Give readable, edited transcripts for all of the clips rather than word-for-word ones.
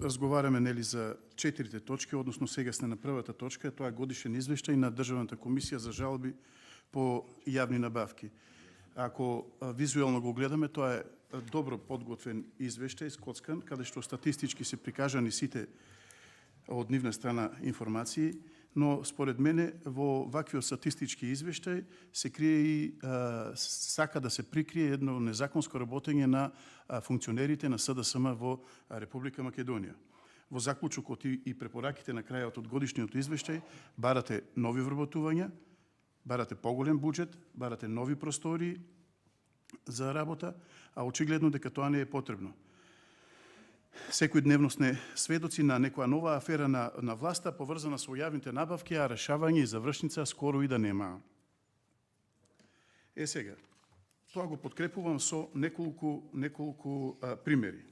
Разговараме нели за 4 точки, односно сега сте на првата точка, тоа е годишен извештај на Државната комисија за жалби по јавни набавки. Ако визуелно го гледаме, тоа е добро подготвен извештај, скоцкан, каде што статистички се прикажани сите од нивна страна информации, но според мене во ваквиот статистички извештај се крие и сака да се прикрие едно незаконско работење на функционерите на СДСМ во Република Македонија. Во заклучокот и препораките на крајот од годишниот извештај барате нови вработувања, барате поголем буџет, барате нови простории за работа, а очигледно дека тоа не е потребно. Секој дневно сме сведоци на некоја нова афера на власта поврзана со јавните набавки, а решавање и завршница скоро и да нема. Сега, тоа го подкрепувам со неколку примери.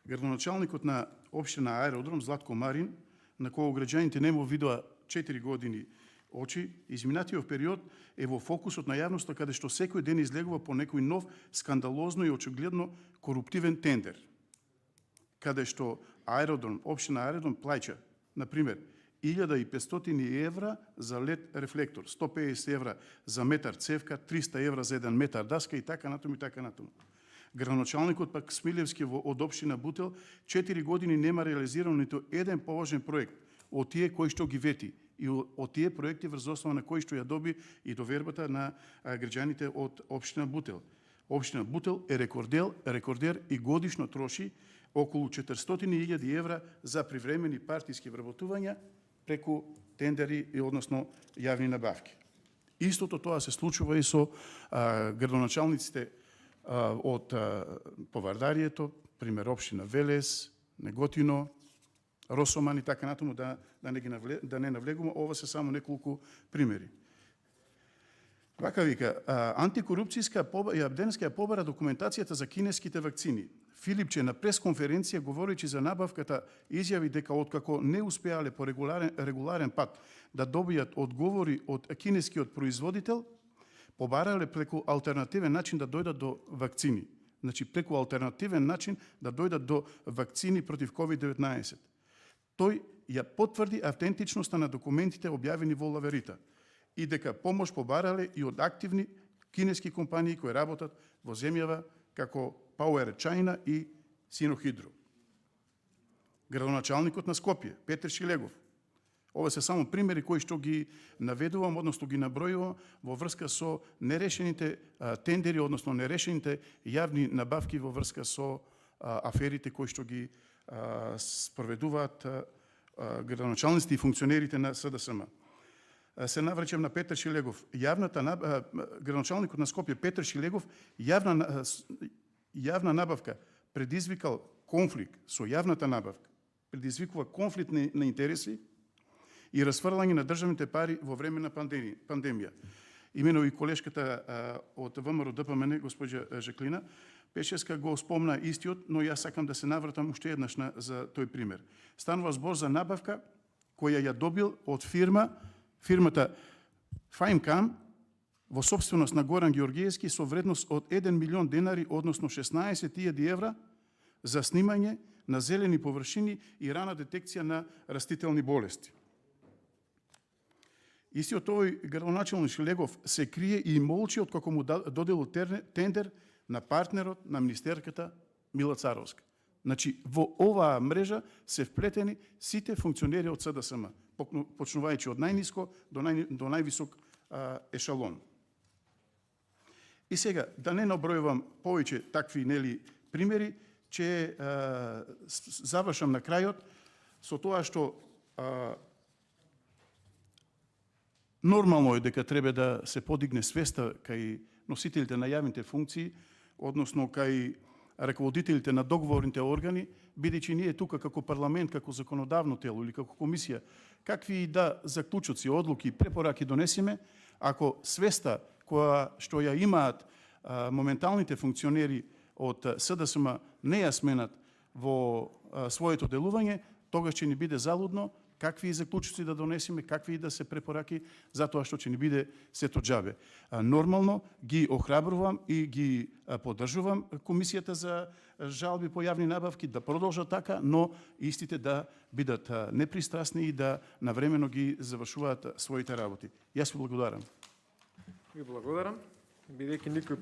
Градоначалникот на општина Аеродром Златко Марин, на кој граѓаните не му видоа 4 години очи, изминатиот период е во фокусот на јавноста, каде што секој ден излегува по некој нов, скандалозно и очигледно коруптивен тендер, каде што општина Аеродром плаќа, например, 1500 евра за лед рефлектор, 150 евра за метар цевка, 300 евра за 1 метар даска и така натаму и така натаму. Градоначалникот пак Смилевски од општина Бутел 4 години нема реализиран ниту еден поважен проект од тие кои што ги вети и од тие проекти врз основа на кои што ја доби и довербата на граѓаните од општина Бутел. Општина Бутел е рекордер и годишно троши околу 400.000 евра за привремени партиски вработувања преку тендери и односно јавни набавки. Истото тоа се случува и со градоначалниците од Повардарието, пример општина Велес, Неготино, Росоман и така натаму, да не навлегувам, ова се само неколку примери. Вака вика, антикорупцијска денеска ја побара документацијата за кинеските вакцини. Филипче на пресконференција говорејќи за набавката изјави дека откако не успеале по регуларен пат да добијат одговори од кинескиот производител, побарале преку алтернативен начин да дојдат до вакцини. Значи преку алтернативен начин да дојдат до вакцини против COVID-19. Тој ја потврди автентичноста на документите објавени во Лаверита и дека помош побарале и од активни кинески компании кои работат во земјава како Power China и Синохидро. Градоначалникот на Скопје, Петер Шилегов. Ова се само примери кои што ги наведувам, односно ги набројувам во врска со нерешените тендери, односно нерешените јавни набавки во врска со аферите кои што ги спроведуваат градоначалниците и функционерите на СДСМ. Се навраќам на Петер Шилегов. Градоначалникот на Скопје Петер Шилегов јавна набавка предизвикал конфликт со јавната набавка, предизвикува конфликт на интереси и расфрлање на државните пари во време на пандемија. Имено и колешката од ВМРО ДПМН, госпоѓа Жаклина Пешеска, го спомна истиот, но јас сакам да се навратам уште еднаш за тој пример. Станува збор за набавка која ја добил од фирмата Фајмкам во собственост на Горан Георгиевски со вредност од 1 милион денари, односно 16.000 евра, за снимање на зелени површини и рана детекција на растителни болести. Истиот овој градоначалник Шилегов се крие и молчи откако му доделил тендер на партнерот на министерката Мила Царовска. Значи, во оваа мрежа се вплетени сите функционери од СДСМ, почнувајќи од најниско до највисок ешалон. И сега, да не набројувам повеќе такви примери, че завршам на крајот со тоа што нормално е дека треба да се подигне свеста кај носителите на јавните функции, односно кај раководителите на договорните органи, бидејќи ние тука како парламент, како законодавно тело или како комисија, какви и да заклучоци, одлуки и препораки донесеме, ако свеста која што ја имаат моменталните функционери од СДСМ не ја сменат во своето делување, тогаш ќе ни биде залудно, какви заклучоци да донесеме, какви да се препораки, затоа што ќе ни биде сето џабе. Нормално ги охрабрувам и ги поддржувам Комисијата за жалби по јавни набавки да продолжат така, но истите да бидат непристрасни и да навремено ги завршуваат своите работи. Јас ви благодарам. Ви благодарам. Бидејќи никој